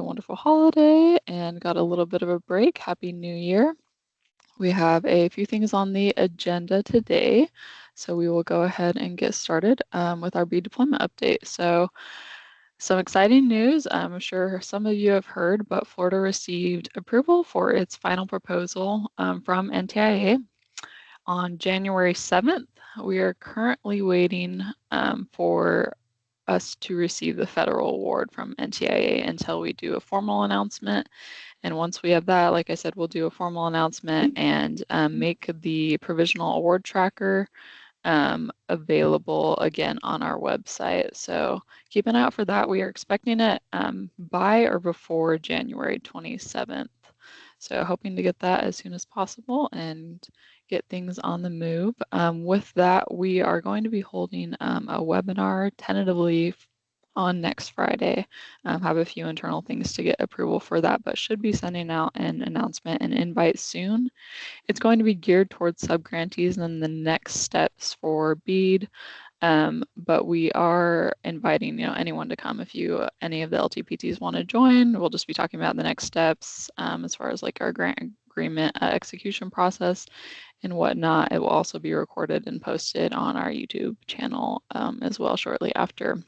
wonderful holiday and got a little bit of a break. Happy New Year. We have a few things on the agenda today, so we will go ahead and get started with our BEAD deployment update. So some exciting news. I'm sure some of you have heard, but Florida received approval for its final proposal from NTIA on January 7th. We are currently waiting for us to receive the federal award from NTIA until we do a formal announcement. And once we have that, like I said, we'll do a formal announcement and make the provisional award tracker available again on our website. So keep an eye out for that. We are expecting it by or before January 27th. So hoping to get that as soon as possible and get things on the move. With that, we are going to be holding a webinar tentatively on next Friday. Have a few internal things to get approval for that, but should be sending out an announcement and invite soon. It's going to be geared towards subgrantees and the next steps for BEAD. But we are inviting anyone to come if any of the LTPTs want to join. We'll just be talking about the next steps as far as like our grant agreement execution process and whatnot. It will also be recorded and posted on our YouTube channel as well shortly after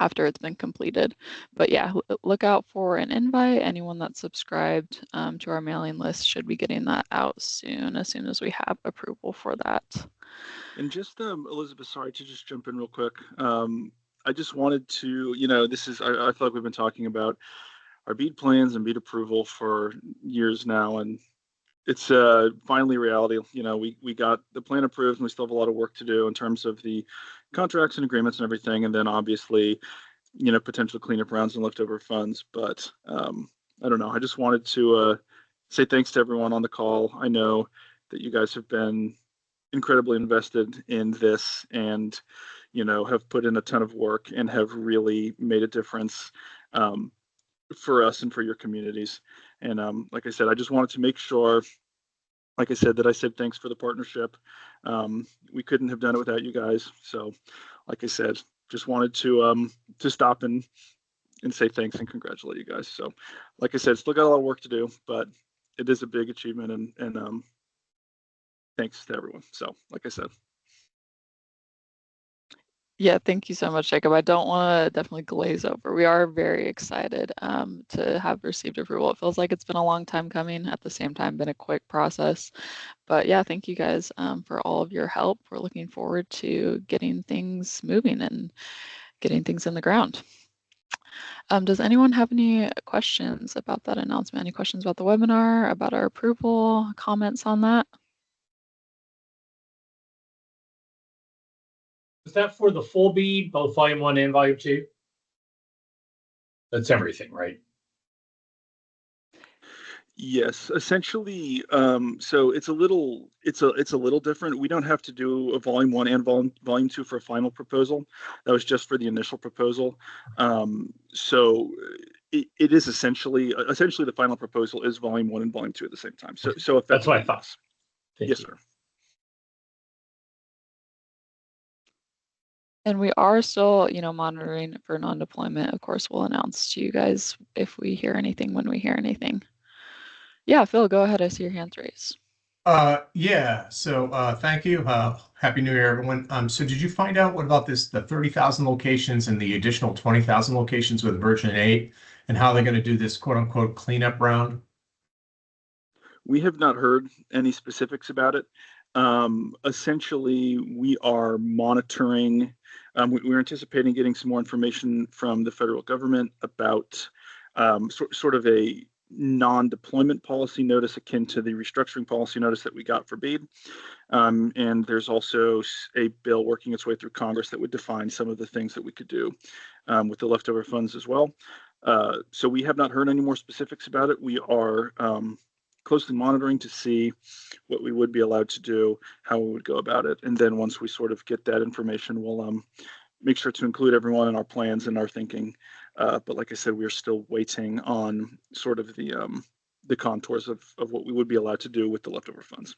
it's been completed. But yeah, look out for an invite. Anyone that's subscribed to our mailing list should be getting that out soon as we have approval for that. And just Elizabeth, sorry to just jump in real quick. I just wanted to, this is, I feel like we've been talking about our BEAD plans and BEAD approval for years now, and it's finally reality. We got the plan approved, and we still have a lot of work to do in terms of the contracts and agreements and everything, and then obviously, potential cleanup rounds and leftover funds. But I don't know. I just wanted to say thanks to everyone on the call. I know that you guys have been incredibly invested in this and, have put in a ton of work and have really made a difference for us and for your communities. And like I said, I just wanted to make sure, like I said, that I said thanks for the partnership. We couldn't have done it without you guys. So, like I said, just wanted to stop and say thanks and congratulate you guys. So, like I said, still got a lot of work to do, but it is a big achievement, and thanks to everyone. So, like I said. Yeah, thank you so much, Jacob. I don't want to definitely glaze over. We are very excited to have received approval. It feels like it's been a long time coming, at the same time been a quick process. But yeah, thank you guys for all of your help. We're looking forward to getting things moving and getting things in the ground. Does anyone have any questions about that announcement? Any questions about the webinar, about our approval, comments on that? Is that for the full BEAD, both volume 1 and volume 2? That's everything, right? Yes, essentially. So it's a little different. We don't have to do a volume 1 and volume 2 for a final proposal. That was just for the initial proposal. So it is essentially the final proposal is volume 1 and volume 2 at the same time. So if that's what I thought. Yes, sir. And we are still, monitoring for non-deployment. Of course, we'll announce to you guys if we hear anything, when we hear anything. Yeah, Phil, go ahead. I see your hands raised. Yeah. So thank you. Happy New Year, everyone. So did you find out what about the 30,000 locations and the additional 20,000 locations with Version 8 and how they're going to do this quote unquote cleanup round? We have not heard any specifics about it. Essentially, we are monitoring. We're anticipating getting some more information from the federal government about sort of a non-deployment policy notice akin to the restructuring policy notice that we got for BEAD. And there's also a bill working its way through Congress that would define some of the things that we could do with the leftover funds as well. So we have not heard any more specifics about it. We are closely monitoring to see what we would be allowed to do, how we would go about it. And then once we sort of get that information, we'll make sure to include everyone in our plans and our thinking. But like I said, we're still waiting on sort of the contours of what we would be allowed to do with the leftover funds.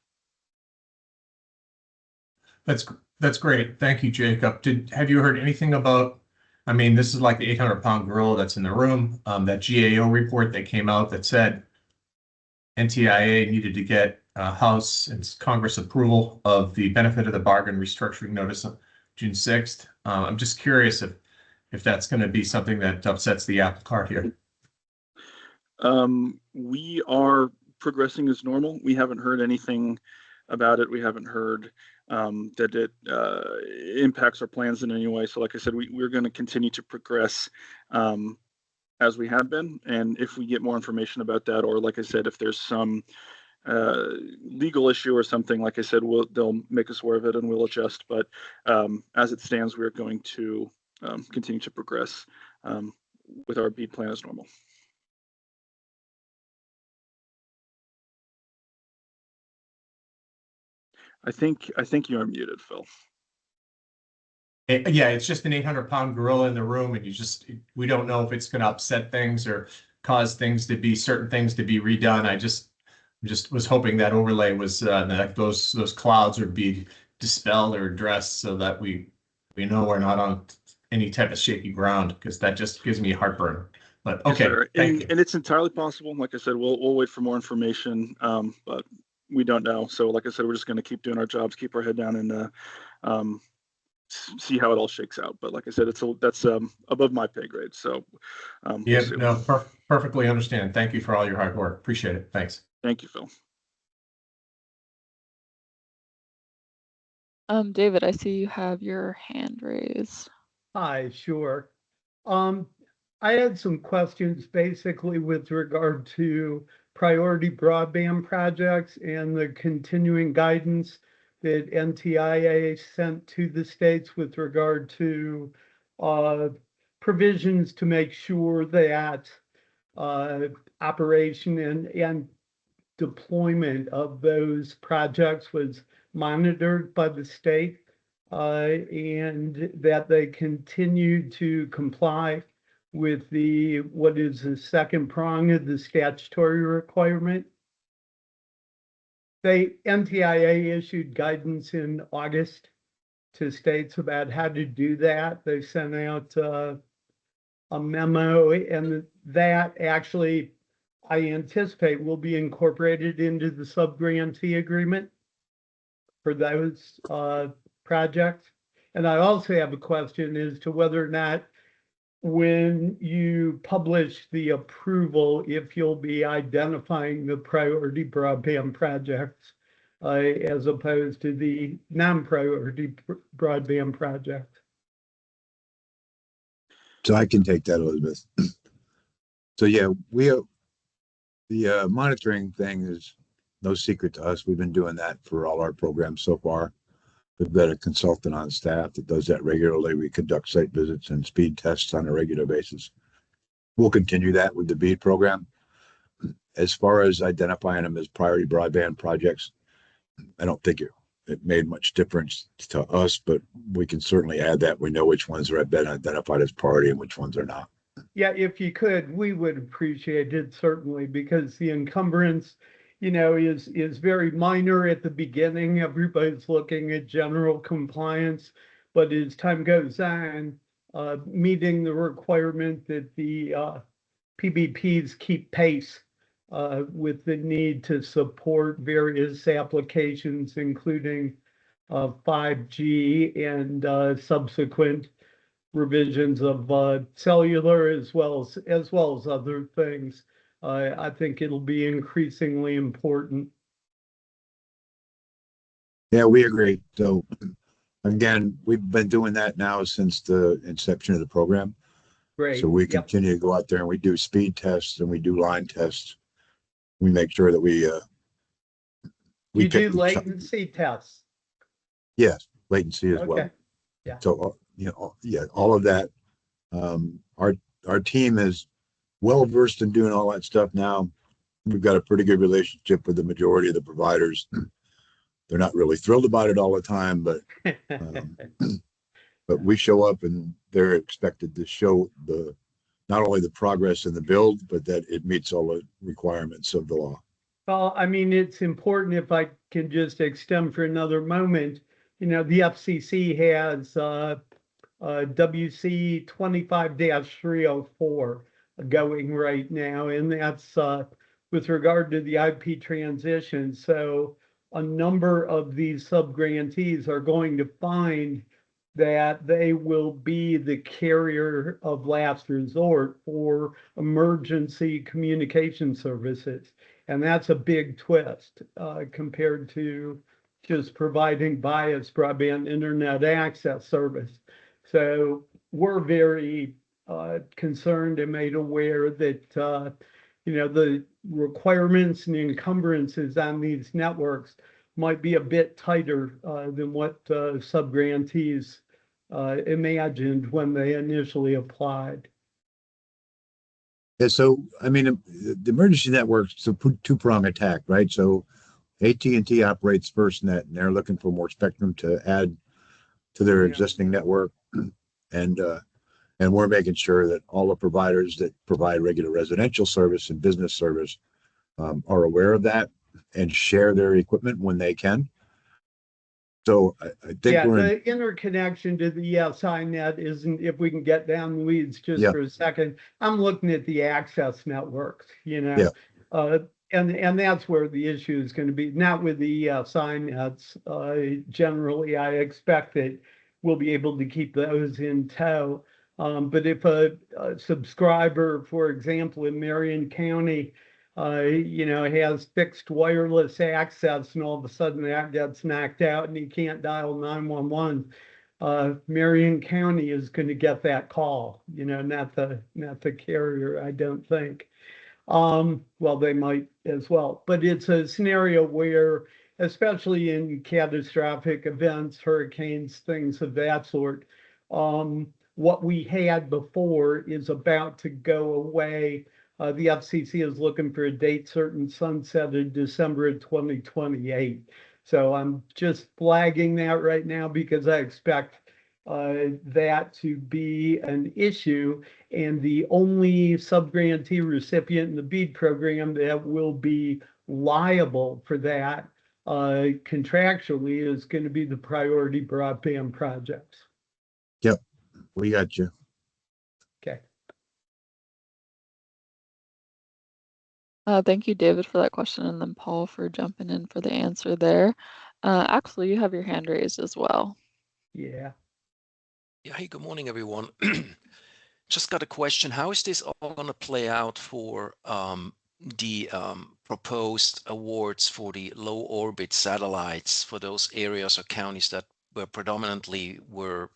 That's great. Thank you, Jacob. Have you heard anything about I mean, this is like the 800-pound gorilla that's in the room. That GAO report that came out that said NTIA needed to get House and Congress approval of the benefit of the bargain restructuring notice on June 6th. I'm just curious if that's going to be something that upsets the apple cart here. We are progressing as normal. We haven't heard anything about it. We haven't heard that it impacts our plans in any way. So like I said, we're going to continue to progress as we have been. And if we get more information about that, or like I said, if there's some legal issue or something, like I said, they'll make us aware of it and we'll adjust. But as it stands, we're going to continue to progress with our BEAD plan as normal. I think you are muted, Phil. Yeah, it's just an 800-pound gorilla in the room, and we don't know if it's going to upset things or cause certain things to be redone. I just was hoping that overlay was that those clouds would be dispelled or addressed so that we know we're not on any type of shaky ground, because that just gives me heartburn. But okay, yes, thank you. And it's entirely possible. Like I said, we'll wait for more information, but we don't know. So like I said, we're just going to keep doing our jobs, keep our head down, and see how it all shakes out. But like I said, that's above my pay grade. So yeah, we'll no, perfectly understand. Thank you for all your hard work. Appreciate it. Thanks. Thank you, Phil. David, I see you have your hand raised. Hi, sure. I had some questions basically with regard to priority broadband projects and the continuing guidance that NTIA sent to the states with regard to provisions to make sure that operation and deployment of those projects was monitored by the state and that they continue to comply with what is the second prong of the statutory requirement. NTIA issued guidance in August to states about how to do that. They sent out a memo, and that actually, I anticipate, will be incorporated into the subgrantee agreement for those projects. And I also have a question as to whether or not, when you publish the approval, if you'll be identifying the priority broadband projects as opposed to the non-priority broadband projects. So I can take that, Elizabeth. So yeah, the monitoring thing is no secret to us. We've been doing that for all our programs so far. We've got a consultant on staff that does that regularly. We conduct site visits and speed tests on a regular basis. We'll continue that with the BEAD program. As far as identifying them as priority broadband projects, I don't think it made much difference to us, but we can certainly add that. We know which ones have been identified as priority and which ones are not. Yeah, if you could, we would appreciate it, certainly, because the encumbrance, is very minor at the beginning. Everybody's looking at general compliance, but as time goes on, meeting the requirement that the PBPs keep pace with the need to support various applications, including 5G and subsequent revisions of cellular, as well as other things. I think it'll be increasingly important. Yeah, we agree. So again, we've been doing that now since the inception of the program. Great. So we continue to go out there and we do speed tests and we do line tests. We make sure that we do latency tests. Yes, latency as well. Yeah. So all of that. Our team is well versed in doing all that stuff now. We've got a pretty good relationship with the majority of the providers. They're not really thrilled about it all the time, but we show up and they're expected to show not only the progress in the build, but that it meets all the requirements of the law. Well, I mean, it's important, if I can just extend for another moment, the FCC has WC 25-304 going right now, and that's with regard to the IP transition. So a number of these sub-grantees are going to find that they will be the carrier of last resort for emergency communication services. And that's a big twist compared to just providing biased broadband internet access service. So we're very concerned and made aware that the requirements and encumbrances on these networks might be a bit tighter than what sub-grantees imagined when they initially applied. Yeah, so I mean, the emergency network's a two-prong attack, right? So AT&T operates FirstNet, and they're looking for more spectrum to add to their existing network, and we're making sure that all the providers that provide regular residential service and business service are aware of that and share their equipment when they can. So I think the interconnection to the SINet isn't, if we can get down the weeds just for a second, I'm looking at the access networks, and that's where the issue is going to be, not with the SINets. Generally, I expect that we'll be able to keep those in tow. But if a subscriber, for example, in Marion County, has fixed wireless access, and all of a sudden that gets knocked out and he can't dial 911. Marion County is going to get that call, not the carrier, I don't think. Well, they might as well, but it's a scenario where, especially in catastrophic events, hurricanes, things of that sort, what we had before is about to go away. The FCC is looking for a date certain, sunsetted December of 2028. So I'm just flagging that right now because I expect that to be an issue. And the only sub-grantee recipient in the BEAD program that will be liable for that contractually is going to be the priority broadband projects. Yep, we got you. Okay. Thank you, David, for that question, and then Paul for jumping in for the answer there. Axel, you have your hand raised as well. Yeah. Yeah, hey, good morning, everyone. Just got a question. How is this all going to play out for the proposed awards for the low orbit satellites for those areas or counties that were predominantly are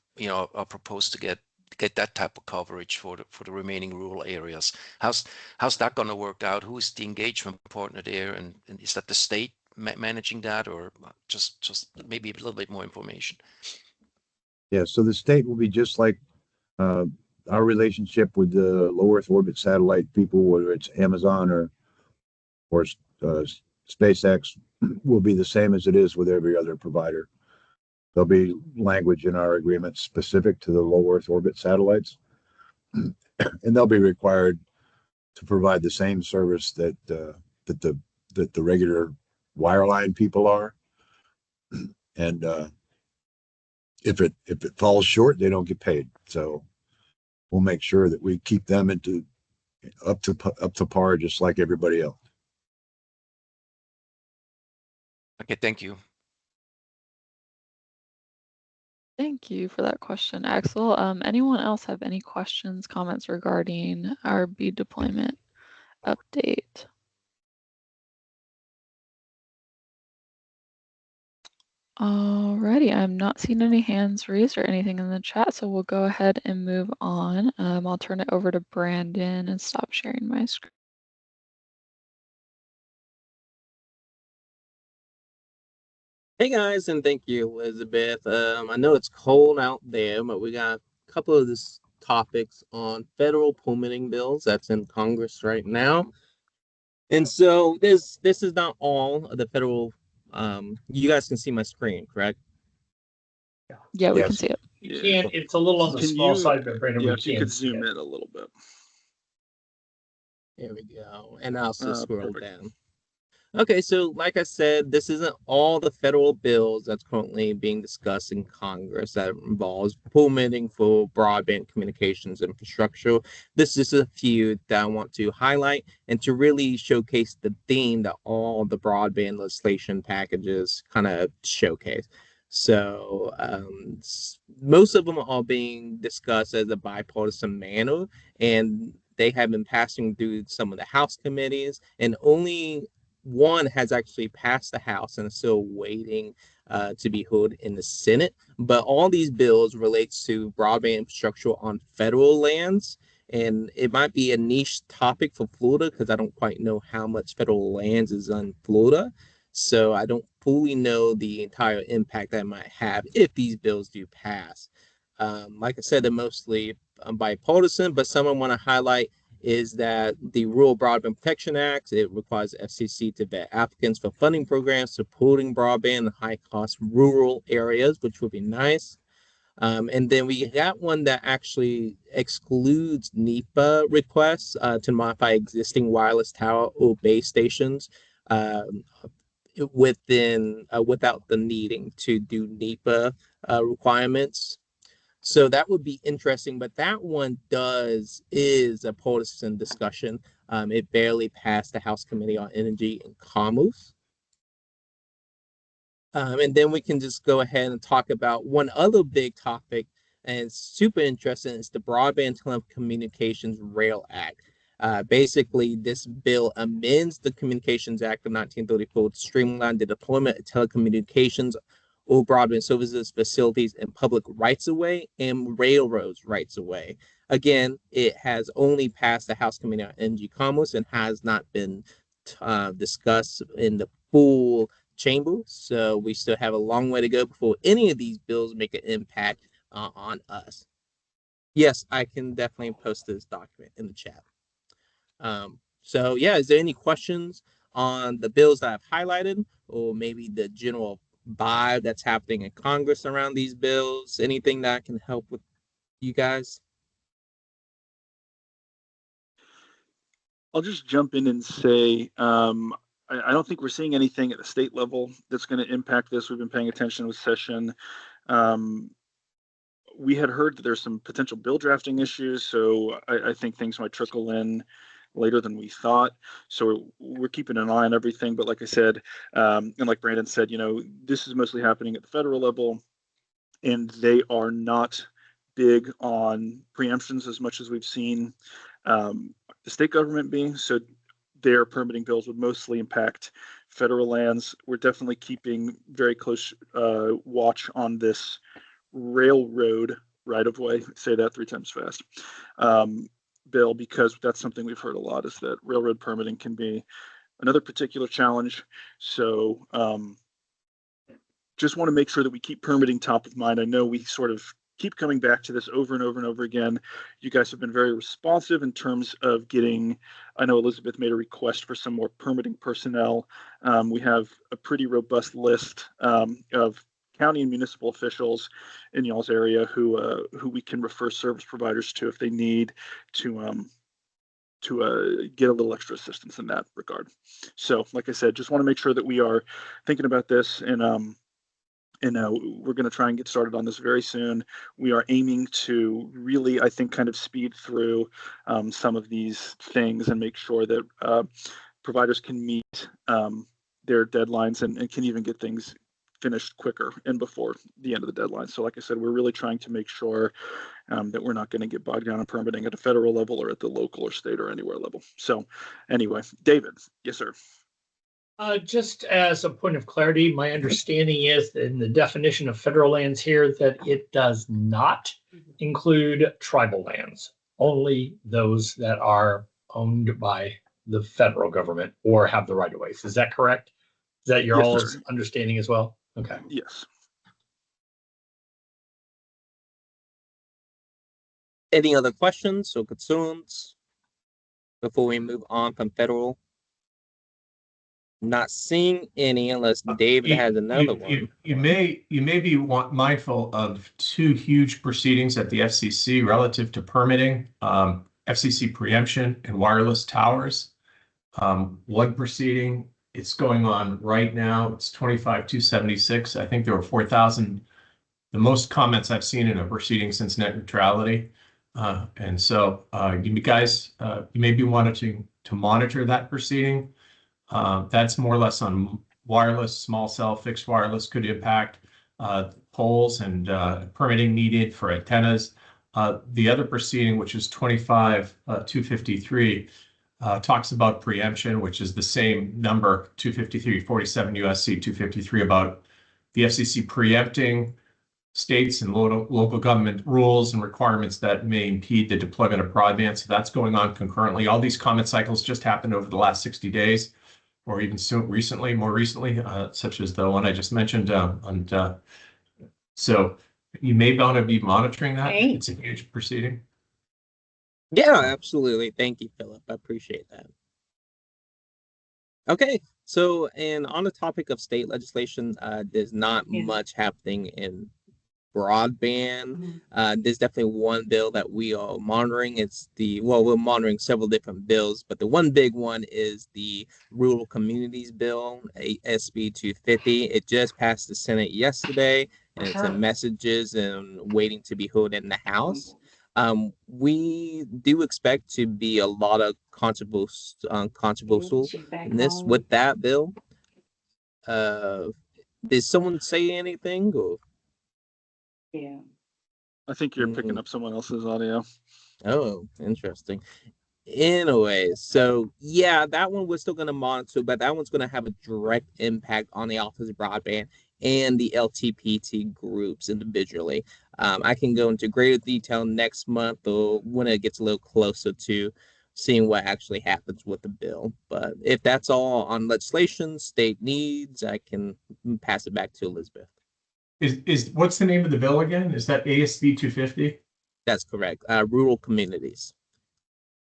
proposed to get that type of coverage for the remaining rural areas? How's that going to work out? Who is the engagement partner there, and is that the state managing that, or just maybe a little bit more information? Yeah, so the state will be just like our relationship with the low Earth orbit satellite people, whether it's Amazon or SpaceX, will be the same as it is with every other provider. There'll be language in our agreement specific to the low Earth orbit satellites, and they'll be required to provide the same service that the regular wireline people are. And if it falls short, they don't get paid. So we'll make sure that we keep them up to par, just like everybody else. Okay, thank you. Thank you for that question, Axel. Anyone else have any questions, comments regarding our BEAD deployment update? Alrighty, I'm not seeing any hands raised or anything in the chat, so we'll go ahead and move on. I'll turn it over to Brandon and stop sharing my screen. Hey guys, and thank you, Elizabeth. I know it's cold out there, but we got a couple of these topics on federal permitting bills that's in Congress right now. And so this is not all of the federal. You guys can see my screen, correct? Yeah, we can see it. You can't. It's a little on the small side, but Brandon, Yeah, we if you can could see zoom it. in a little bit. There we go. And I'll also scroll Perfect. down. Okay, so like I said, this isn't all the federal bills that's currently being discussed in Congress that involves permitting for broadband communications infrastructure. This is a few that I want to highlight and to really showcase the theme that all the broadband legislation packages kind of showcase. So most of them are being discussed as a bipartisan manner, and they have been passing through some of the House committees, and only one has actually passed the House and is still waiting to be heard in the Senate. But all these bills relates to broadband infrastructure on federal lands. And it might be a niche topic for Florida because I don't quite know how much federal lands is on Florida. So I don't fully know the entire impact that might have if these bills do pass. Like I said, they're mostly bipartisan, but some I want to highlight is that the Rural Broadband Protection Act, it requires FCC to vet applicants for funding programs supporting broadband in high-cost rural areas, which would be nice. And then we got one that actually excludes NEPA requests to modify existing wireless tower or base stations without the needing to do NEPA requirements. So that would be interesting, but that one is a partisan discussion. It barely passed the House Committee on Energy and Commerce. And then we can just go ahead and talk about one other big topic, and it's super interesting. It's the Broadband Telecommunications Rail Act. Basically, this bill amends the Communications Act of 1934 to streamline the deployment of telecommunications or broadband services, facilities, and public rights-of-way and railroads rights-of-way. Again, it has only passed the House Committee on Energy Commerce and has not been discussed in the full chamber. So we still have a long way to go before any of these bills make an impact on us. Yes, I can definitely post this document in the chat. So yeah, is there any questions on the bills that I've highlighted, or maybe the general vibe that's happening in Congress around these bills? Anything that I can help with you guys? I'll just jump in and say I don't think we're seeing anything at the state level that's going to impact this. We've been paying attention with session. We had heard that there's some potential bill drafting issues, so I think things might trickle in later than we thought. So we're keeping an eye on everything. But like I said, and like Brandon said, this is mostly happening at the federal level, and they are not big on preemptions as much as we've seen the state government being. So their permitting bills would mostly impact federal lands. We're definitely keeping very close watch on this railroad right of way. Say that 3 times fast. Bill, because that's something we've heard a lot, is that railroad permitting can be another particular challenge. So just want to make sure that we keep permitting top of mind. I know we sort of keep coming back to this over and over and over again. You guys have been very responsive in terms of getting, I know Elizabeth made a request for some more permitting personnel. We have a pretty robust list of county and municipal officials in y'all's area who we can refer service providers to if they need to get a little extra assistance in that regard. So like I said, just want to make sure that we are thinking about this, and we're going to try and get started on this very soon. We are aiming to really, I think, kind of speed through some of these things and make sure that providers can meet their deadlines and can even get things finished quicker and before the end of the deadline. So like I said, we're really trying to make sure that we're not going to get bogged down in permitting at a federal level or at the local or state or anywhere level. So anyway, David, yes, sir. Just as a point of clarity, my understanding is that in the definition of federal lands here that it does not include tribal lands, only those that are owned by the federal government or have the right of ways. Is that correct? Is that your Yes, all's sir. understanding as well? Okay. Yes. Any other questions or concerns before we move on from federal? Not seeing any unless David has another one. You may be mindful of 2 huge proceedings at the FCC relative to permitting, FCC preemption and wireless towers. One proceeding It's going on right now. It's 25,276. I think there were 4,000, the most comments I've seen in a proceeding since net neutrality. And so you guys, you may be wanting to monitor that proceeding. That's more or less on wireless, small cell, fixed wireless could impact poles and permitting needed for antennas. The other proceeding, which is 25,253, talks about preemption, which is the same number, 253, 47 USC 253, about the FCC preempting states and local government rules and requirements that may impede the deployment of broadband. So that's going on concurrently. All these comment cycles just happened over the last 60 days, or even more recently, such as the one I just mentioned. So you may want to be monitoring that. It's a huge proceeding. Yeah, absolutely. Thank you, Philip. I appreciate that. Okay, so and on the topic of state legislation, there's not much happening in broadband. There's definitely one bill that we are monitoring. We're monitoring several different bills, but the one big one is the Rural Communities Bill, SB 250. It just passed the Senate yesterday, and it's in messages and waiting to be heard in the House. We do expect to be a lot of controversial in this with that bill. Did someone say anything? Or? Yeah. I think you're picking up someone else's audio. Oh, interesting. Anyway, so yeah, that one we're still going to monitor, but that one's going to have a direct impact on the Office of Broadband and the LTPT groups individually. I can go into greater detail next month or when it gets a little closer to seeing what actually happens with the bill. But if that's all on legislation, state needs, I can pass it back to Elizabeth. Is what's the name of the bill again? Is that ASB 250? That's correct. Rural Communities,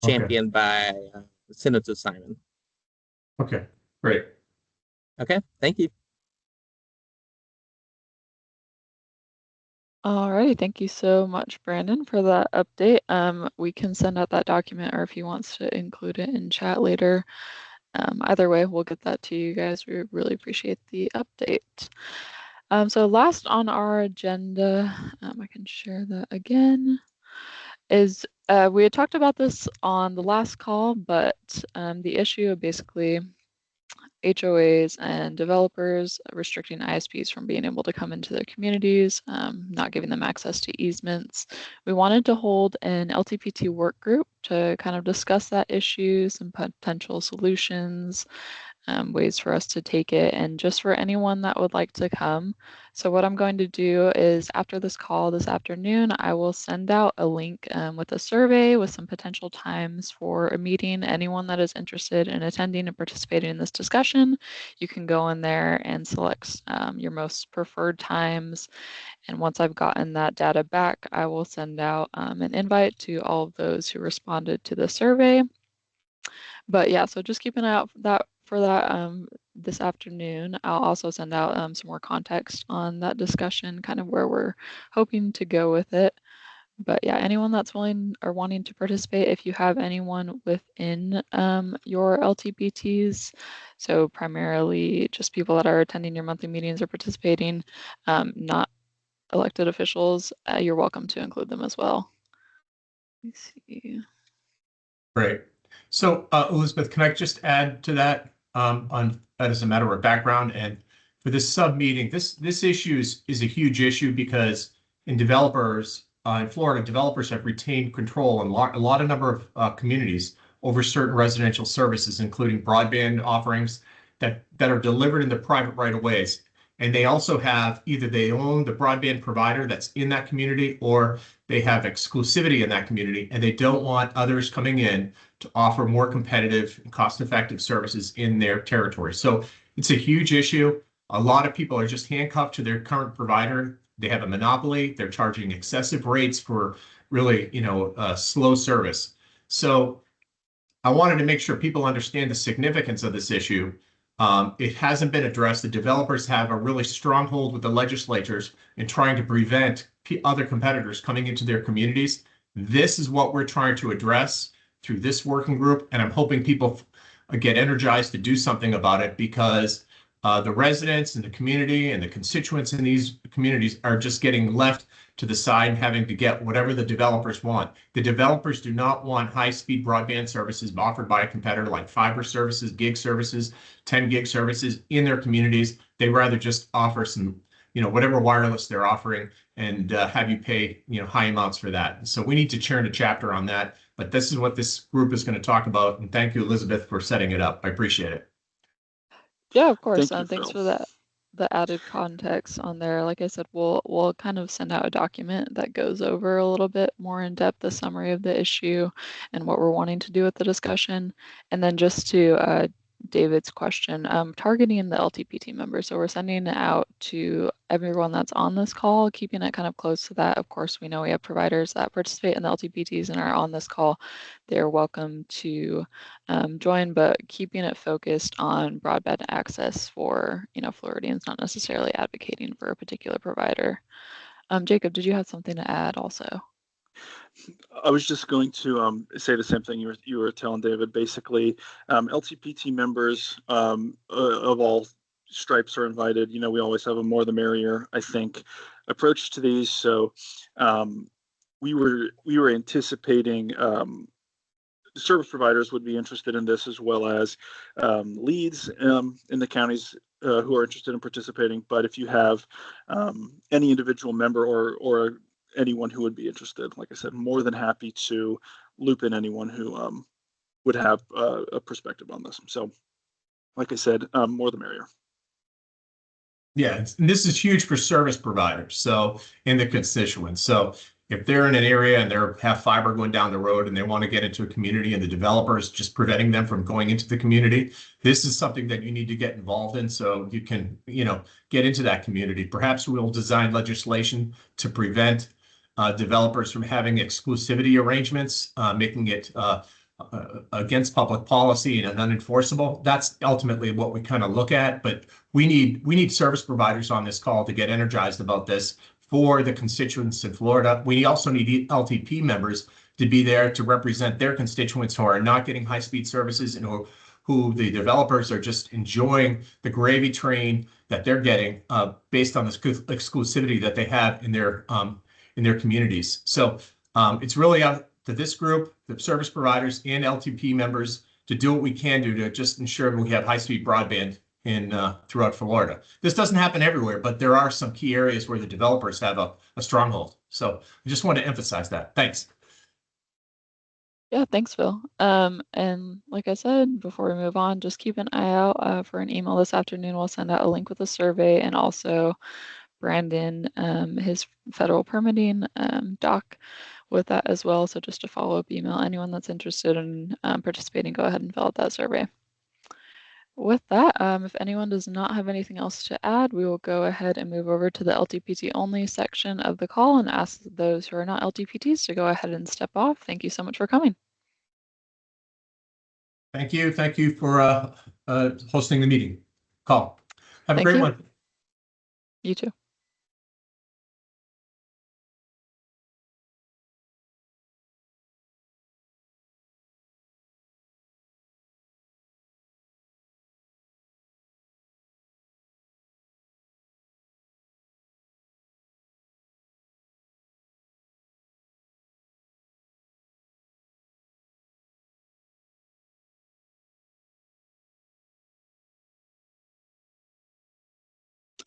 championed by Senator Simon. Okay, great. Okay, thank you. All right, thank you so much, Brandon, for that update. We can send out that document, or if he wants to include it in chat later. Either way, we'll get that to you guys. We really appreciate the update. So last on our agenda, I can share that again, is we had talked about this on the last call, but the issue of basically HOAs and developers restricting ISPs from being able to come into their communities, not giving them access to easements. We wanted to hold an LTPT work group to kind of discuss that issue, some potential solutions, ways for us to take it, and just for anyone that would like to come. So what I'm going to do is after this call this afternoon, I will send out a link with a survey with some potential times for a meeting. Anyone that is interested in attending and participating in this discussion, you can go in there and select your most preferred times. And once I've gotten that data back, I will send out an invite to all of those who responded to the survey. But yeah, so just keep an eye out for that this afternoon. I'll also send out some more context on that discussion, kind of where we're hoping to go with it. But yeah, anyone that's willing or wanting to participate, if you have anyone within your LTPTs, so primarily just people that are attending your monthly meetings or participating, not elected officials, you're welcome to include them as well. Let me see. Great. So Elizabeth, can I just add to that as a matter of background? And for this sub meeting, this issue is a huge issue because in Florida, developers have retained control in a lot of number of communities over certain residential services, including broadband offerings that are delivered in the private right of ways. And they also have either they own the broadband provider that's in that community, or they have exclusivity in that community, and they don't want others coming in to offer more competitive and cost-effective services in their territory. So it's a huge issue. A lot of people are just handcuffed to their current provider. They have a monopoly. They're charging excessive rates for really, slow service. So I wanted to make sure people understand the significance of this issue. It hasn't been addressed. The developers have a really strong hold with the legislatures in trying to prevent other competitors coming into their communities. This is what we're trying to address through this working group, and I'm hoping people get energized to do something about it, because the residents and the community and the constituents in these communities are just getting left to the side and having to get whatever the developers want. The developers do not want high-speed broadband services offered by a competitor like fiber services, gig services, 10 gig services in their communities. They rather just offer some, whatever wireless they're offering, and have you pay, high amounts for that. And so we need to turn a chapter on that. But this is what this group is going to talk about. And thank you, Elizabeth, for setting it up. I appreciate it. Yeah, of course. Thank you, Thanks Phil. for that, the added context on there. Like I said, we'll kind of send out a document that goes over a little bit more in depth the summary of the issue and what we're wanting to do with the discussion. And then just to David's question, targeting the LTPT members. So we're sending it out to everyone that's on this call, keeping it kind of close to that. Of course, we know we have providers that participate in the LTPTs and are on this call. They're welcome to join, but keeping it focused on broadband access for, Floridians, not necessarily advocating for a particular provider. Jacob, did you have something to add also? I was just going to say the same thing you were telling David. Basically, LTPT members of all stripes are invited. We always have a more the merrier, I think, approach to these. So we were anticipating service providers would be interested in this, as well as leads in the counties who are interested in participating. But if you have any individual member or anyone who would be interested, like I said, more than happy to loop in anyone who would have a perspective on this. So, like I said, more the merrier. Yeah, and this is huge for service providers, so in the constituents. So if they're in an area and they have fiber going down the road and they want to get into a community and the developer is just preventing them from going into the community, this is something that you need to get involved in so you can, get into that community. Perhaps we'll design legislation to prevent developers from having exclusivity arrangements, making it against public policy and unenforceable. That's ultimately what we kind of look at, but we need service providers on this call to get energized about this for the constituents in Florida. We also need LTP members to be there to represent their constituents who are not getting high-speed services and who the developers are just enjoying the gravy train that they're getting based on this exclusivity that they have in their communities. So it's really up to this group, the service providers and LTP members, to do what we can do to just ensure we have high-speed broadband throughout Florida. This doesn't happen everywhere, but there are some key areas where the developers have a stronghold. So I just want to emphasize that. Thanks. Yeah, thanks, Phil. And like I said, before we move on, just keep an eye out for an email this afternoon. We'll send out a link with a survey, and also Brandon, his federal permitting doc with that as well. So just a follow-up email. Anyone that's interested in participating, go ahead and fill out that survey. With that, if anyone does not have anything else to add, we will go ahead and move over to the LTPT only section of the call and ask those who are not LTPTs to go ahead and step off. Thank you so much for coming. Thank you. Thank you for hosting the meeting call. Have a great one. You too.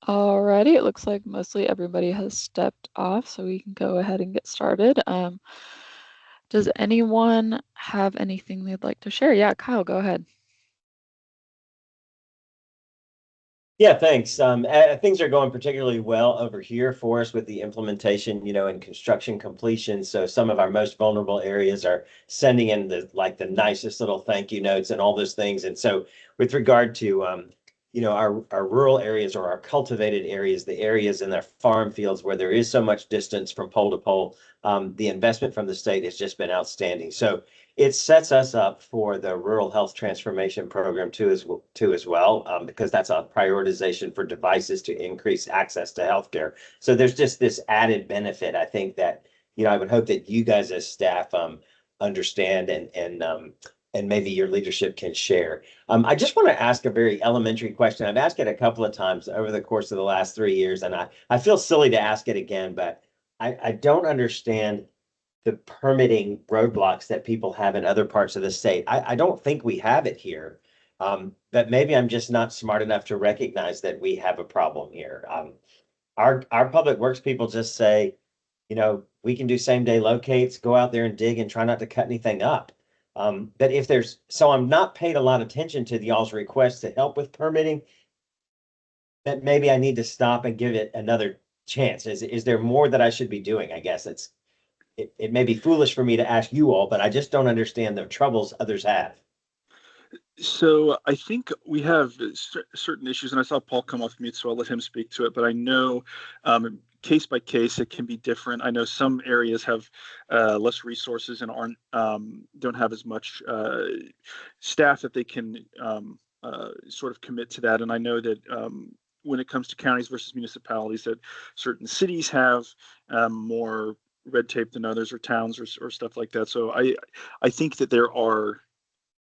Alrighty, it looks like mostly everybody has stepped off, so we can go ahead and get started. Does anyone have anything they'd like to share? Yeah, Kyle, go ahead. Yeah, thanks. Things are going particularly well over here for us with the implementation, and construction completion. So some of our most vulnerable areas are sending in the nicest little thank you notes and all those things. And so with regard to our rural areas or our cultivated areas, the areas in their farm fields where there is so much distance from pole to pole, the investment from the state has just been outstanding. So it sets us up for the Rural Health Transformation Program too as well, because that's a prioritization for devices to increase access to healthcare. So there's just this added benefit, I think, that I would hope that you guys as staff understand and and maybe your leadership can share. I just want to ask a very elementary question. I've asked it a couple of times over the course of the last 3 years, and I feel silly to ask it again, but I don't understand the permitting roadblocks that people have in other parts of the state. I don't think we have it here. But maybe I'm just not smart enough to recognize that we have a problem here. Our public works people just say, we can do same day locates, go out there and dig and try not to cut anything up. But so I'm not paid a lot of attention to y'all's request to help with permitting, that maybe I need to stop and give it another chance. Is there more that I should be doing? I guess it may be foolish for me to ask you all, but I just don't understand the troubles others have. So I think we have certain issues, and I saw Paul come off mute, so I'll let him speak to it. But I know case by case, it can be different. I know some areas have less resources and don't have as much staff that they can sort of commit to that. And I know that when it comes to counties versus municipalities, that certain cities have more red tape than others, or towns, or stuff like that. So I think that there are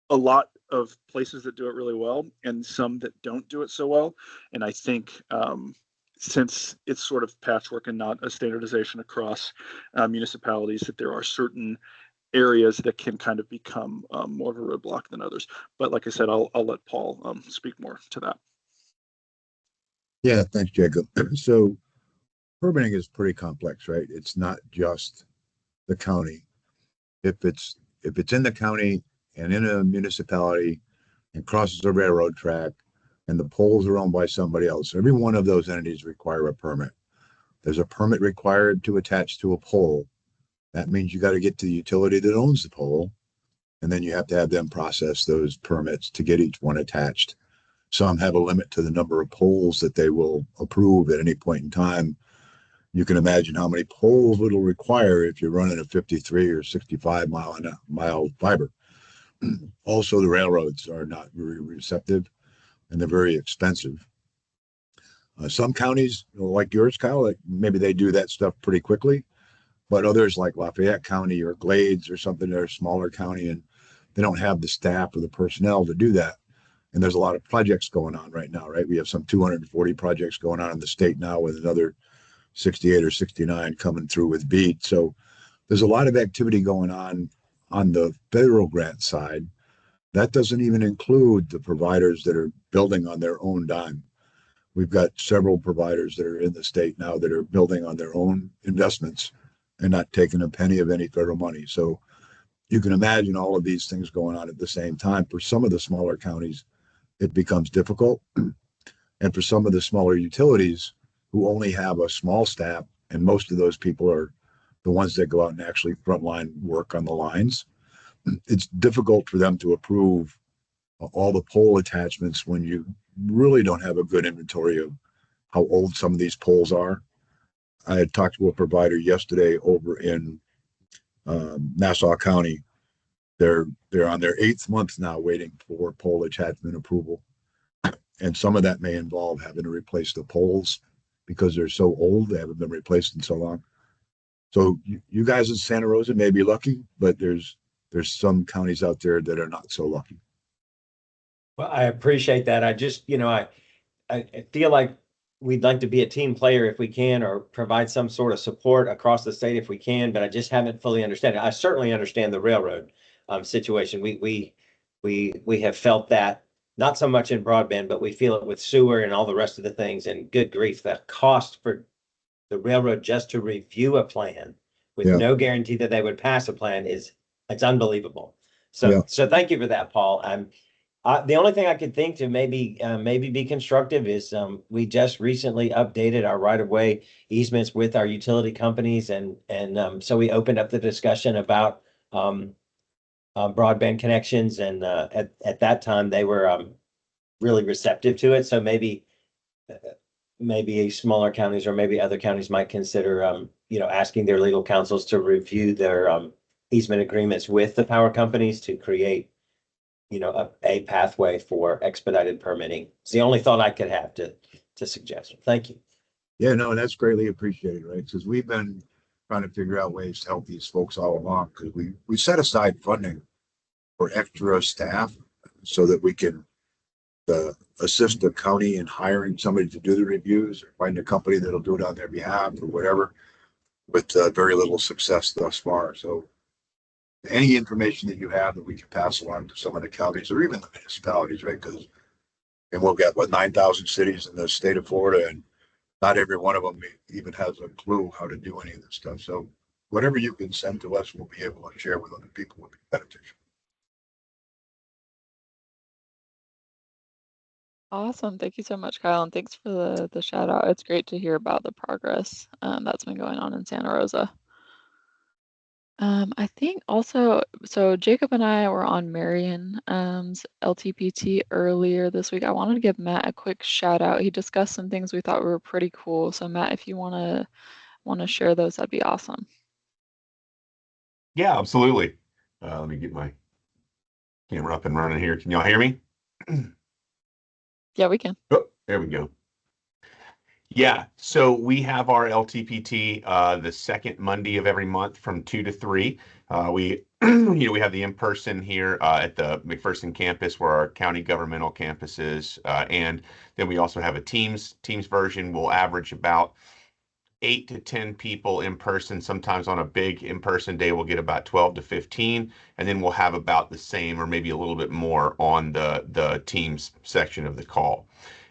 a lot of places that do it really well and some that don't do it so well. And I think since it's sort of patchwork and not a standardization across municipalities, that there are certain areas that can kind of become more of a roadblock than others. But like I said, I'll let Paul speak more to that. Yeah, thanks, Jacob. So permitting is pretty complex, right? It's not just the county. If it's in the county and in a municipality and crosses a railroad track and the poles are owned by somebody else, every one of those entities require a permit. There's a permit required to attach to a pole. That means you got to get to the utility that owns the pole, and then you have to have them process those permits to get each one attached. Some have a limit to the number of poles that they will approve at any point in time. You can imagine how many poles it'll require if you're running a 53 or 65 mile fiber. Also, the railroads are not very receptive, and they're very expensive. Some counties, like yours, Kyle, maybe they do that stuff pretty quickly, but others like Lafayette County or Glades or something, they're a smaller county and they don't have the staff or the personnel to do that. And there's a lot of projects going on right now, right? We have some 240 projects going on in the state now, with another 68 or 69 coming through with BEAT. So there's a lot of activity going on the federal grant side. That doesn't even include the providers that are building on their own dime. We've got several providers that are in the state now that are building on their own investments and not taking a penny of any federal money. So you can imagine all of these things going on at the same time. For some of the smaller counties, it becomes difficult. And for some of the smaller utilities who only have a small staff, and most of those people are the ones that go out and actually frontline work on the lines, it's difficult for them to approve all the pole attachments when you really don't have a good inventory of how old some of these poles are. I had talked to a provider yesterday over in Nassau County. They're on their 8th month now waiting for pole attachment approval. And some of that may involve having to replace the poles because they're so old, they haven't been replaced in so long. So you guys in Santa Rosa may be lucky, but there's some counties out there that are not so lucky. Well, I appreciate that. I just, I feel like we'd like to be a team player if we can, or provide some sort of support across the state if we can, but I just haven't fully understood it. I certainly understand the railroad situation. We have felt that, not so much in broadband, but we feel it with sewer and all the rest of the things. And good grief, the cost for the railroad just to review a plan with no guarantee that they would pass a plan it's unbelievable. So thank you for that, Paul. The only thing I could think to maybe be constructive is we just recently updated our right-of-way easements with our utility companies, and so we opened up the discussion about broadband connections, and at that time they were really receptive to it. So maybe smaller counties or maybe other counties might consider asking their legal counsels to review their easement agreements with the power companies to create a pathway for expedited permitting. It's the only thought I could have to suggest. Thank you. Yeah, no, that's greatly appreciated, right? Because we've been trying to figure out ways to help these folks all along, because we set aside funding for extra staff so that we can assist the county in hiring somebody to do the reviews or find a company that'll do it on their behalf or whatever, with very little success thus far. So any information that you have that we can pass along to some of the counties or even the municipalities, right? Because and we'll get 9,000 cities in the state of Florida, and not every one of them even has a clue how to do any of this stuff. So whatever you can send to us, we'll be able to share with other people will be beneficial. Awesome. Thank you so much, Kyle, and thanks for the shout out. It's great to hear about the progress that's been going on in Santa Rosa. I think also, so Jacob and I were on Marion's LTPT earlier this week. I wanted to give Matt a quick shout out. He discussed some things we thought were pretty cool. So Matt, if you wanna share those, that'd be awesome. Yeah, absolutely. Let me get my camera up and running here. Can y'all hear me? Yeah, we can. Oh, there we go. Yeah, so we have our LTPT the second Monday of every month from 2 to 3. We we have the in-person here at the McPherson campus where our county governmental campus is, and then we also have a Teams version. We'll average about 8 to 10 people in person. Sometimes on a big in-person day, we'll get about 12 to 15, and then we'll have about the same or maybe a little bit more on the Teams section of the call.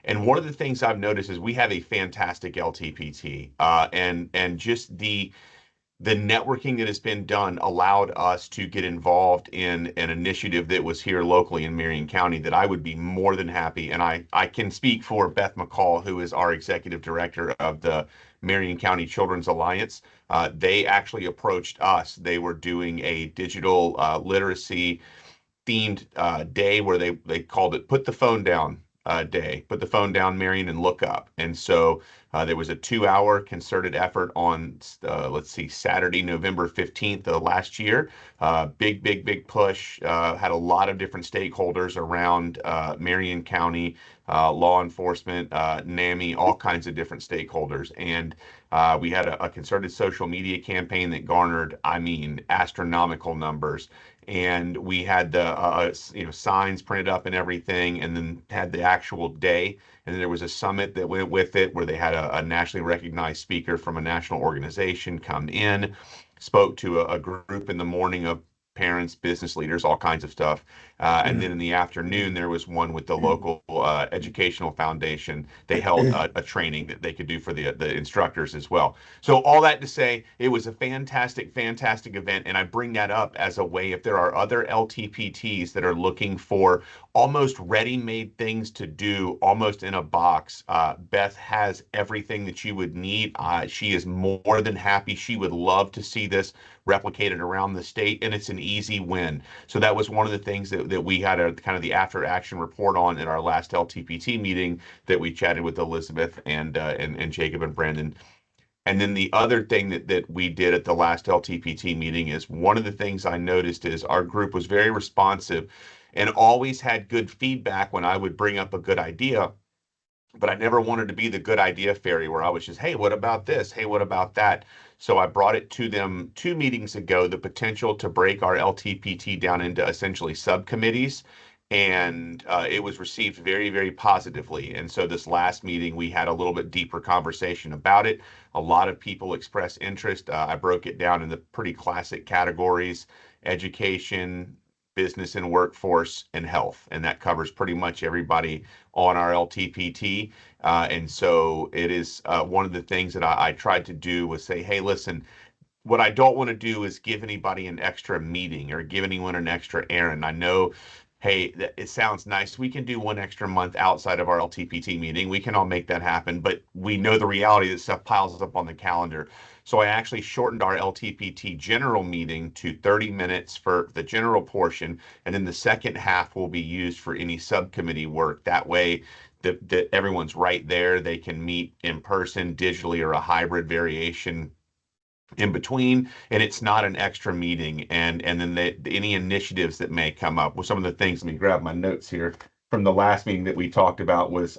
And one of the things I've noticed is we have a fantastic LTPT, and just the networking that has been done allowed us to get involved in an initiative that was here locally in Marion County that I would be more than happy. And I can speak for Beth McCall, who is our executive director of the Marion County Children's Alliance. They actually approached us. They were doing a digital literacy themed day where they called it Put the Phone Down day. Put the phone down, Marion, and look up. And so there was a 2-hour concerted effort on, let's see, Saturday, November 15th of last year. Big push. Had a lot of different stakeholders around Marion County, law enforcement, NAMI, all kinds of different stakeholders. And we had a concerted social media campaign that garnered, I mean, astronomical numbers. And we had the signs printed up and everything, and then had the actual day. And then there was a summit that went with it where they had a nationally recognized speaker from a national organization come in, spoke to a group in the morning of parents, business leaders, all kinds of stuff. And then in the afternoon, there was one with the local educational foundation. They held a training that they could do for the instructors as well. So all that to say, it was a fantastic event. And I bring that up as a way, if there are other LTPTs that are looking for almost ready-made things to do, almost in a box, Beth has everything that you would need. She is more than happy. She would love to see this replicated around the state, and it's an easy win. So that was one of the things that we had a kind of the after action report on in our last LTPT meeting that we chatted with Elizabeth and Jacob and Brandon. And then the other thing that we did at the last LTPT meeting is one of the things I noticed is our group was very responsive and always had good feedback when I would bring up a good idea. But I never wanted to be the good idea fairy where I was just, hey, what about this? Hey, what about that? So I brought it to them 2 meetings ago, the potential to break our LTPT down into essentially subcommittees. And it was received very positively. And so this last meeting, we had a little bit deeper conversation about it. A lot of people expressed interest. I broke it down into pretty classic categories: education, business and workforce, and health. And that covers pretty much everybody on our LTPT. And so it is one of the things that I tried to do was say, hey, listen, what I don't want to do is give anybody an extra meeting or give anyone an extra errand. I know, hey, it sounds nice. We can do one extra month outside of our LTPT meeting. We can all make that happen, but we know the reality that stuff piles up on the calendar. So I actually shortened our LTPT general meeting to 30 minutes for the general portion, and then the second half will be used for any subcommittee work. That way, that everyone's right there. They can meet in person, digitally, or a hybrid variation in between, and it's not an extra meeting. And then any initiatives that may come up with some of the things. Let me grab my notes here from the last meeting that we talked about was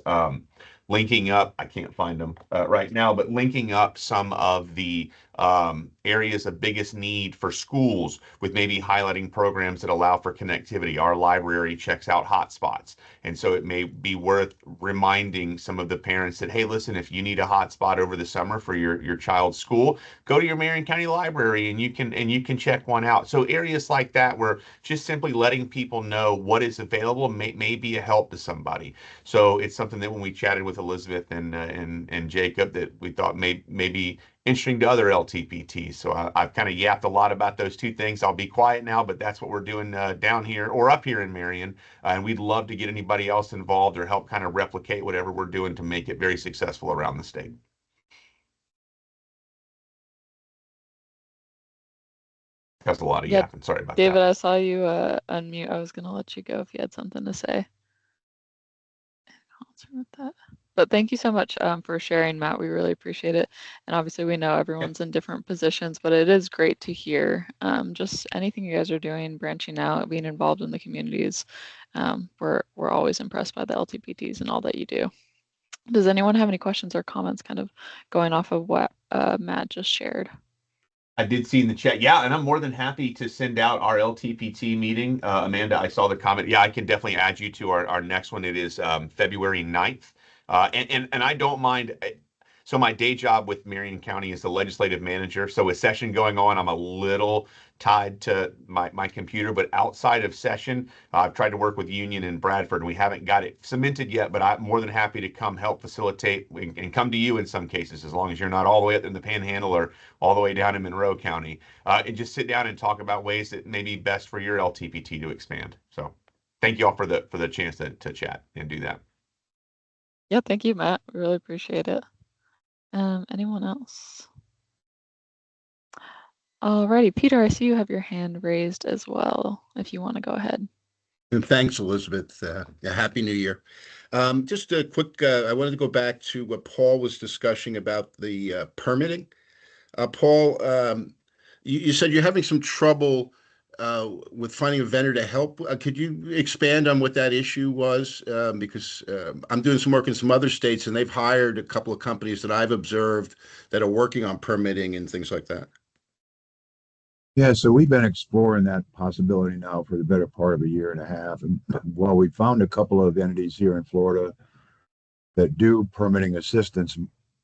linking up. I can't find them right now, but linking up some of the areas of biggest need for schools, with maybe highlighting programs that allow for connectivity. Our library checks out hotspots. And so it may be worth reminding some of the parents that, hey, listen, if you need a hotspot over the summer for your child's school, go to your Marion County Library and you can check one out. So areas like that where just simply letting people know what is available may be a help to somebody. So it's something that when we chatted with Elizabeth and Jacob, that we thought may be interesting to other LTPTs. So I've kind of yapped a lot about those two things. I'll be quiet now, but that's what we're doing down here or up here in Marion. And we'd love to get anybody else involved or help kind of replicate whatever we're doing to make it very successful around the state. That's a lot of yapping. Sorry about David, that. I saw you unmute. I was gonna let you go if you had something to say. With that. But thank you so much for sharing, Matt. We really appreciate it. And obviously, we know everyone's in different positions, but it is great to hear just anything you guys are doing, branching out, being involved in the communities. We're always impressed by the LTPTs and all that you do. Does anyone have any questions or comments kind of going off of what Matt just shared? I did see in the chat. Yeah, and I'm more than happy to send out our LTPT meeting. Amanda, I saw the comment. Yeah, I can definitely add you to our next one. It is February 9th. And I don't mind. So my day job with Marion County is the legislative manager. So with session going on, I'm a little tied to my computer. But outside of session, I've tried to work with Union and Bradford, and we haven't got it cemented yet. But I'm more than happy to come help facilitate and come to you in some cases, as long as you're not all the way up in the Panhandle or all the way down in Monroe County, and just sit down and talk about ways that may be best for your LTPT to expand. So thank you all for the chance to chat and do that. Yeah, thank you, Matt. We really appreciate it. Anyone else? Alrighty, Peter, I see you have your hand raised as well, if you want to go ahead. And thanks, Elizabeth. Happy New Year. Just a quick, I wanted to go back to what Paul was discussing about the permitting. Paul, you said you're having some trouble with finding a vendor to help. Could you expand on what that issue was? Because I'm doing some work in some other states, and they've hired a couple of companies that I've observed that are working on permitting and things like that. Yeah, so we've been exploring that possibility now for the better part of a year and a half. And while we found a couple of entities here in Florida that do permitting assistance,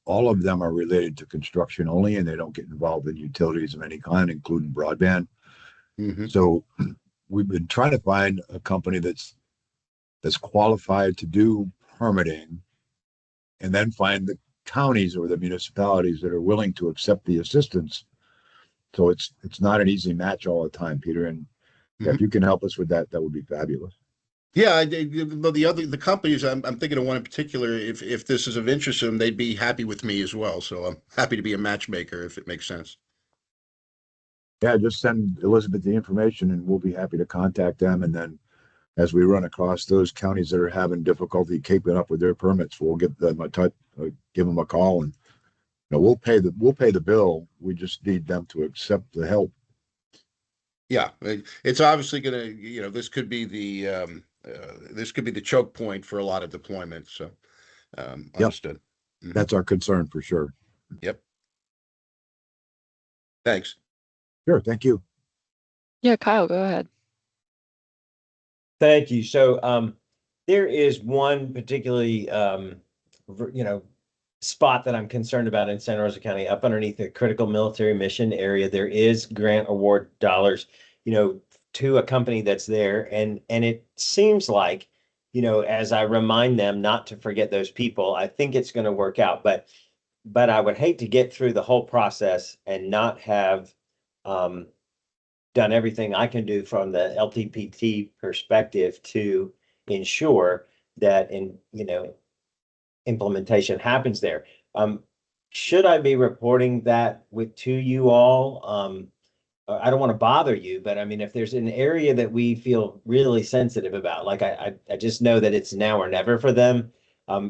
all of them are related to construction only, and they don't get involved in utilities of any kind, including broadband. Mm-hmm. So we've been trying to find a company that's qualified to do permitting, and then find the counties or the municipalities that are willing to accept the assistance. So it's not an easy match all the time, Peter. And if you can help us with that, that would be fabulous. Yeah, the companies, I'm thinking of one in particular. If this is of interest to them, they'd be happy with me as well. So I'm happy to be a matchmaker if it makes sense. Yeah, just send Elizabeth the information, and we'll be happy to contact them. And then, as we run across those counties that are having difficulty keeping up with their permits, we'll give them a call, and we'll pay the bill. We just need them to accept the help. Yeah, it's obviously going to, this could be the choke point for a lot of deployments. So, understood. Yep. That's our concern for sure. Yep. Thanks. Sure. Thank you. Yeah, Kyle, go ahead. Thank you. So, there is one particularly, spot that I'm concerned about in Santa Rosa County, up underneath the critical military mission area. There is grant award dollars, to a company that's there. And it seems like, as I remind them not to forget those people, I think it's going to work out. But I would hate to get through the whole process and not have done everything I can do from the LTPT perspective to ensure that implementation happens there. Should I be reporting that to you all? I don't want to bother you, but I mean, if there's an area that we feel really sensitive about, like I just know that it's now or never for them,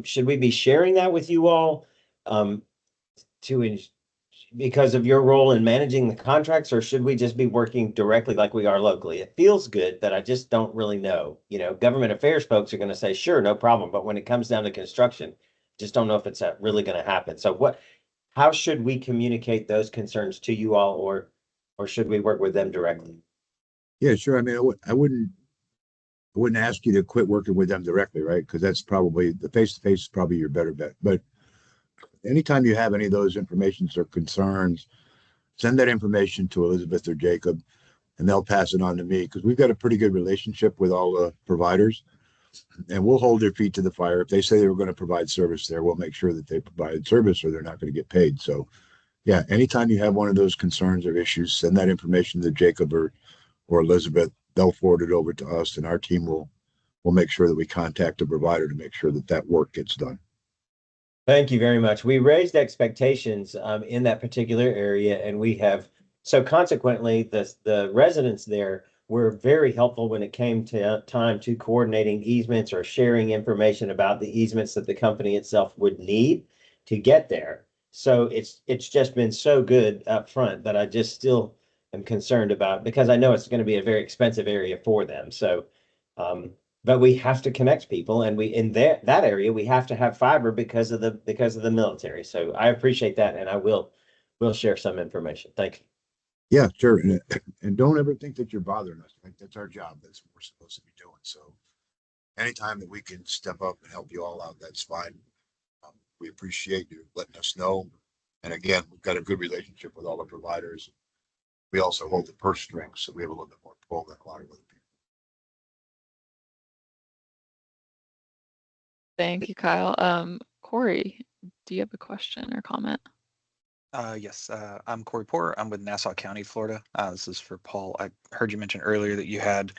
should we be sharing that with you all because of your role in managing the contracts, or should we just be working directly like we are locally? It feels good, but I just don't really know. Government affairs folks are going to say, sure, no problem. But when it comes down to construction, just don't know if it's really going to happen. So how should we communicate those concerns to you all, or should we work with them directly? Yeah, sure. I mean, I wouldn't ask you to quit working with them directly, right? Because that's probably the face-to-face is probably your better bet. But anytime you have any of those informations or concerns, send that information to Elizabeth or Jacob, and they'll pass it on to me because we've got a pretty good relationship with all the providers, and we'll hold their feet to the fire. If they say they were going to provide service there, we'll make sure that they provide service or they're not going to get paid. So, yeah, anytime you have one of those concerns or issues, send that information to Jacob or Elizabeth. They'll forward it over to us, and our team will make sure that we contact the provider to make sure that that work gets done. Thank you very much. We raised expectations in that particular area, and we have, so consequently, the residents there were very helpful when it came to time to coordinating easements or sharing information about the easements that the company itself would need to get there. So it's just been so good up front that I just still am concerned about, because I know it's going to be a very expensive area for them. So but we have to connect people, and we in that area we have to have fiber because of the military. So I appreciate that, and I will share some information. Thank you. Yeah, sure. And don't ever think that you're bothering us. Like, that's our job. That's what we're supposed to be doing. So anytime that we can step up and help you all out, that's fine. We appreciate you letting us know. And again, we've got a good relationship with all the providers. We also hold the purse strings, so we have a little bit more pull than a lot of other people. Thank you, Kyle. Corey, do you have a question or comment? Yes, I'm Corey Porter. I'm with Nassau County, Florida. This is for Paul. I heard you mention earlier that you had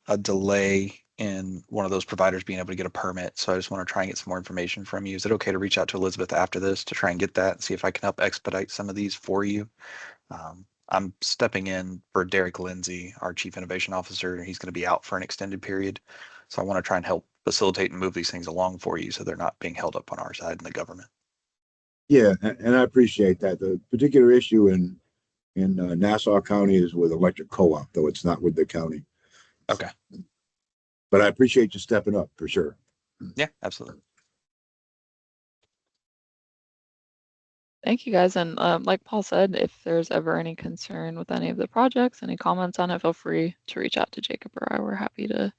a delay in one of those providers being able to get a permit. So I just want to try and get some more information from you. Is it okay to reach out to Elizabeth after this to try and get that and see if I can help expedite some of these for you? I'm stepping in for Derek Lindsay, our Chief Innovation Officer. He's going to be out for an extended period. So I want to try and help facilitate and move these things along for you so they're not being held up on our side in the government. Yeah, and I appreciate that. The particular issue in Nassau County is with electric co-op, though it's not with the county. Okay. But I appreciate you stepping up for sure. Yeah, absolutely. Thank you, guys. And like Paul said, if there's ever any concern with any of the projects, any comments on it, feel free to reach out to Jacob or I. We're happy to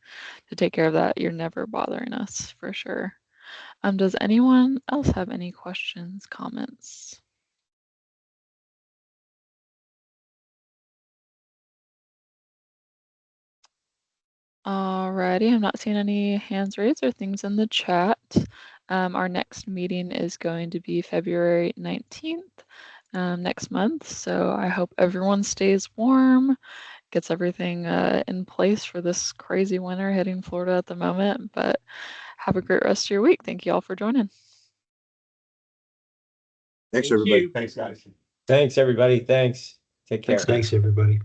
take care of that. You're never bothering us for sure. Does anyone else have any questions, comments? Alrighty, I'm not seeing any hands raised or things in the chat. Our next meeting is going to be February 19th next month. So I hope everyone stays warm, gets everything in place for this crazy winter hitting Florida at the moment. But have a great rest of your week. Thank you all for joining. Thanks, everybody. Thanks, guys. Thanks, everybody. Thanks. Take care. Thanks, everybody.